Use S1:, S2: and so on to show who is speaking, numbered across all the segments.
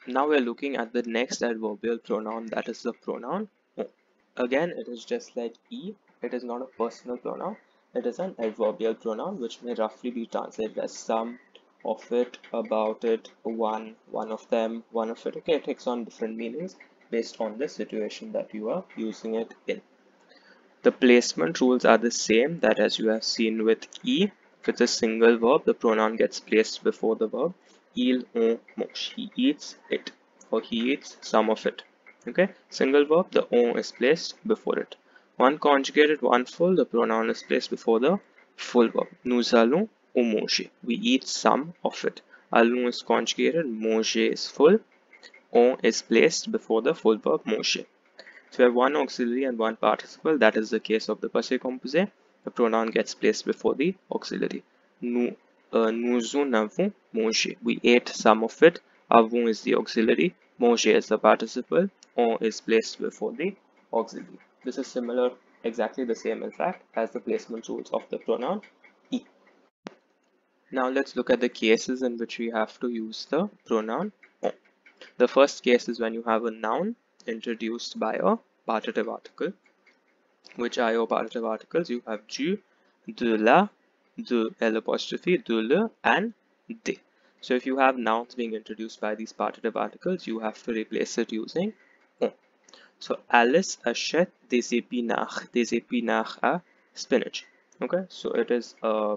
S1: Now we're looking at the next adverbial pronoun, that is the pronoun on. Again, it is just like E. It is not a personal pronoun. It is an adverbial pronoun which may roughly be translated as some of it, about it, one of them, one of it. Okay, it takes on different meanings based on the situation that you are using it in. The placement rules are the same that as you have seen with E. If it's a single verb, the pronoun gets placed before the verb. Il, on, mange. He eats it, or he eats some of it. Okay, single verb, the on is placed before it. One conjugated, one full, the pronoun is placed before the full verb. Nous allons au manger. We eat some of it. Allons is conjugated, manger is full, on is placed before the full verb manger. So we have one auxiliary and one participle. That is the case of the passé composé. The pronoun gets placed before the auxiliary. Nous en avons mangé. We ate some of it. Avons is the auxiliary. Manger is the participle. On is placed before the auxiliary. This is similar, exactly the same in fact, as the placement rules of the pronoun E. Now let's look at the cases in which we have to use the pronoun on. The first case is when you have a noun introduced by a partitive article. Which are your partitive articles? You have du, de la, de L apostrophe, de le, and de. So if you have nouns being introduced by these partitive articles, you have to replace it using on. So Alice achète des épinards à spinach. Okay, so it is a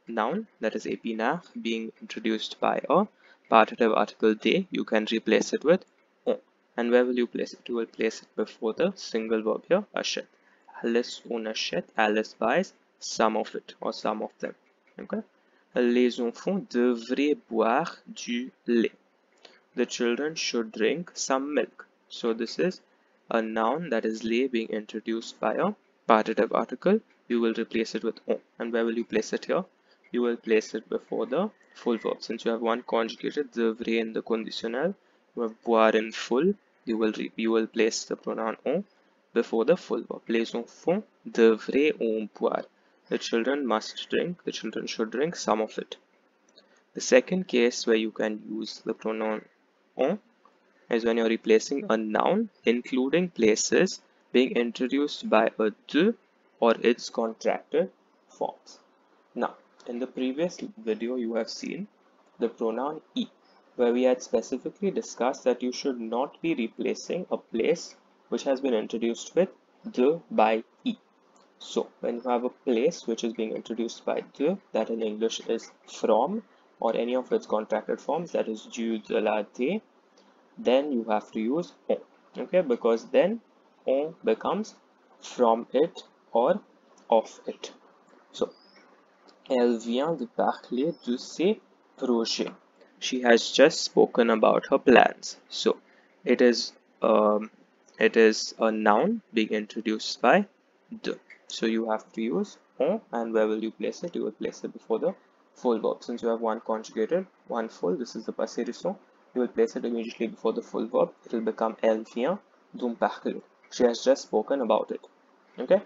S1: noun, that is épinard, being introduced by a partitive article de. You can replace it with on. And where will you place it? You will place it before the single verb here, achète. Alice on achète, Alice buys some of it or some of them. Okay. Les enfants devraient boire du lait. The children should drink some milk. So this is a noun, that is lait, being introduced by a partitive article. You will replace it with on. And where will you place it here? You will place it before the full verb. Since you have one conjugated, devrait in the conditionnel, you have boire in full, you will place the pronoun on before the full verb. Les enfants devraient en boire. The children must drink, the children should drink some of it. The second case where you can use the pronoun en is when you're replacing a noun, including places, being introduced by a de or its contracted forms. Now, in the previous video, you have seen the pronoun e, where we had specifically discussed that you should not be replacing a place which has been introduced with de by e. So, when you have a place which is being introduced by de, that in English is from, or any of its contracted forms, that is du, de, la, de, then you have to use on. Okay, because then on becomes from it or of it. So, elle vient de parler de ses projets. She has just spoken about her plans. So it is a noun being introduced by de. So you have to use on, and where will you place it? You will place it before the full verb. Since you have one conjugated, one full, this is the passé récent. You will place it immediately before the full verb. It will become elle vient d'en parler. She has just spoken about it. Okay.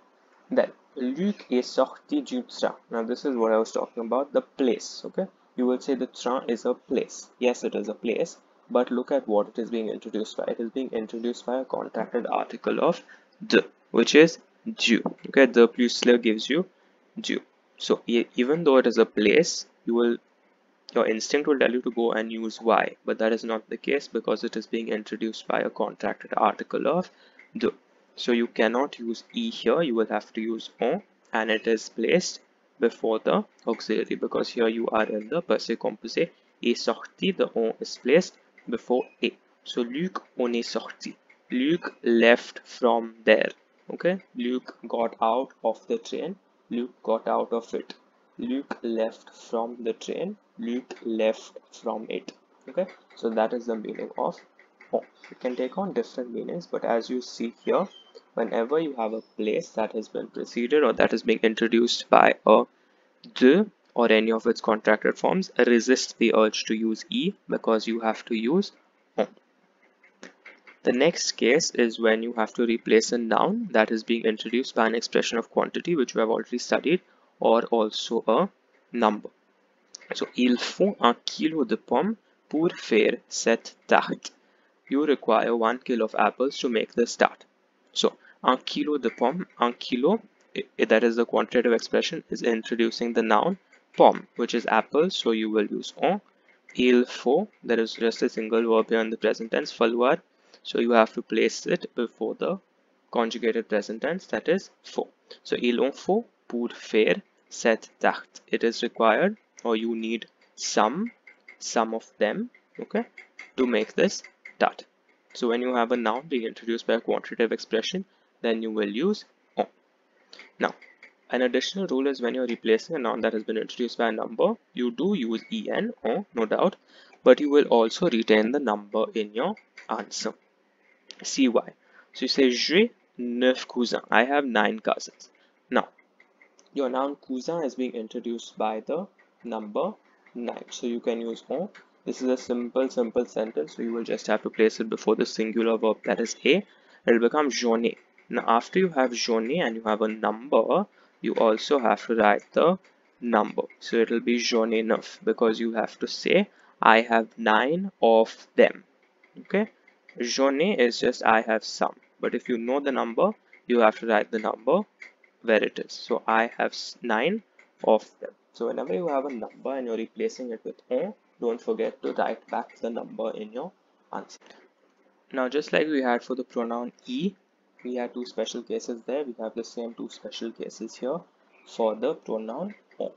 S1: Then Luc est sorti du train. Now this is what I was talking about, the place. Okay, you will say the train is a place. Yes, it is a place, but look at what it is being introduced by. It is being introduced by a contracted article of de, which is du. Okay, the plus le gives you du. So even though it is a place, your instinct will tell you to go and use y, but that is not the case because it is being introduced by a contracted article of de. So you cannot use e here, you will have to use on, and it is placed before the auxiliary because here you are in the passé composé. Est sorti, the on is placed before a. So Luc on est sorti. Luc left from there. Okay, Luc got out of the train. Luc got out of it. Luc left from the train. Luc left from it. Okay, so that is the meaning of on. It can take on different meanings, but as you see here, whenever you have a place that has been preceded or that is being introduced by a de or any of its contracted forms, resist the urge to use e because you have to use on. The next case is when you have to replace a noun that is being introduced by an expression of quantity, which we have already studied, or also a number. So, ils font 1 kilo de pommes pour faire cette tarte. You require 1 kilo of apples to make this tart. So, un kilo de pommes, un kilo, that is the quantitative expression, is introducing the noun pomme, which is apple, so you will use en. Il faut, there is just a single verb here in the present tense, falloir, so you have to place it before the conjugated present tense, that is faut. So, il en faut pour faire cette tarte. It is required, or you need some of them, okay, to make this tarte. So when you have a noun being introduced by a quantitative expression, then you will use en. Now, an additional rule is when you're replacing a noun that has been introduced by a number, you do use en, no doubt, but you will also retain the number in your answer. See why. So you say, j'ai 9 cousins. I have 9 cousins. Now, your noun cousin is being introduced by the number 9. So you can use en. This is a simple sentence. So you will just have to place it before the singular verb, that is a. It will become j'en ai. Now, after you have j'en ai and you have a number, you also have to write the number. So it will be j'en ai 9 because you have to say, I have 9 of them. Okay. J'en ai is just I have some. But if you know the number, you have to write the number where it is. So I have 9 of them. So whenever you have a number and you're replacing it with en, don't forget to write back the number in your answer. Now, just like we had for the pronoun e, we had 2 special cases there. We have the same 2 special cases here for the pronoun en.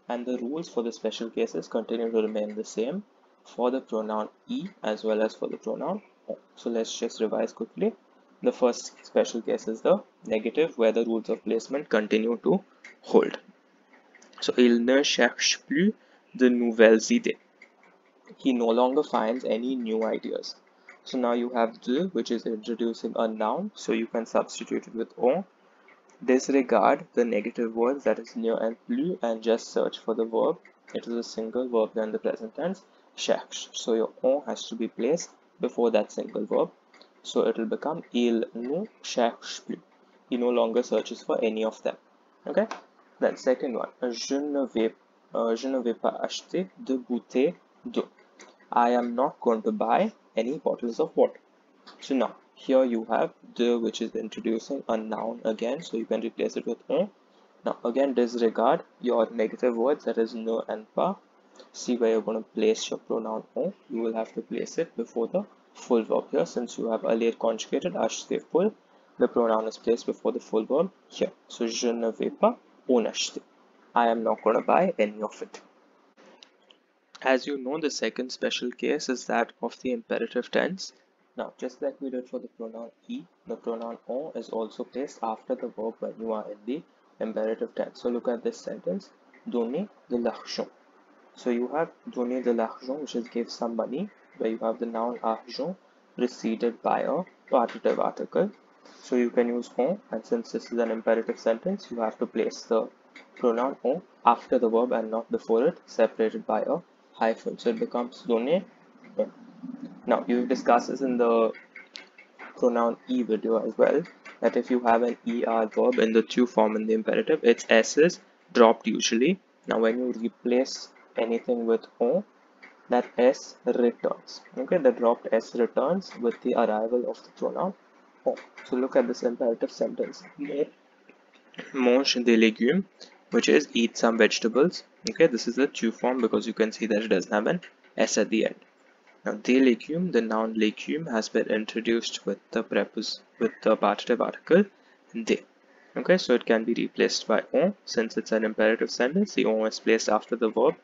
S1: And the rules for the special cases continue to remain the same for the pronoun e as well as for the pronoun en. So let's just revise quickly. The first special case is the negative, where the rules of placement continue to hold. So, il ne cherche plus de nouvelles idées. He no longer finds any new ideas. So now you have de, which is introducing a noun, so you can substitute it with en. Disregard the negative words, that is ne and plus, and just search for the verb. It is a single verb here in the present tense, cherche. So your en has to be placed before that single verb. So it will become il ne cherche plus. He no longer searches for any of them. Okay. Then second one, je ne vais pas acheter de bouteilles d'eau. I am not going to buy any bottles of water. So now here you have de, which is introducing a noun again, so you can replace it with en. Now again, disregard your negative words, that is ne and pas. See where you're going to place your pronoun en. You will have to place it before the full verb here. Since you have earlier conjugated acheter full, the pronoun is placed before the full verb here. So je ne vais pas en acheter. I am not going to buy any of it. As you know, the second special case is that of the imperative tense. Now, just like we did for the pronoun e, the pronoun en is also placed after the verb when you are in the imperative tense. So look at this sentence, donner de l'argent. So you have donner de l'argent, which is give some money, where you have the noun argent preceded by a partitive article. So you can use en, and since this is an imperative sentence, you have to place the pronoun en after the verb and not before it, separated by a hyphen. So it becomes donner en. Now, you've discussed this in the pronoun e video as well, that if you have an er verb in the to form in the imperative, its s is dropped usually. Now, when you replace anything with en, that s returns. Okay, the dropped s returns with the arrival of the pronoun en. So look at this imperative sentence. Mange des légumes, which is eat some vegetables. Okay, this is the to form because you can see that it doesn't have an s at the end. Now, des légumes, the noun légume has been introduced with the partitive article de. Okay, so it can be replaced by en. Since it's an imperative sentence, the en is placed after the verb,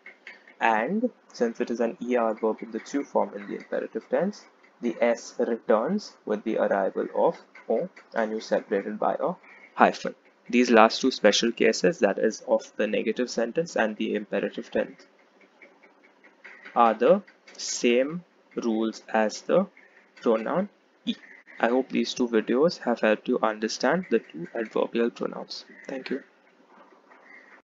S1: and since it is an er verb in the to form in the imperative tense, the s returns with the arrival of en, and you separate it by a hyphen. These last 2 special cases, that is of the negative sentence and the imperative tense, are the same rules as the pronoun e. I hope these 2 videos have helped you understand the 2 adverbial pronouns. Thank you.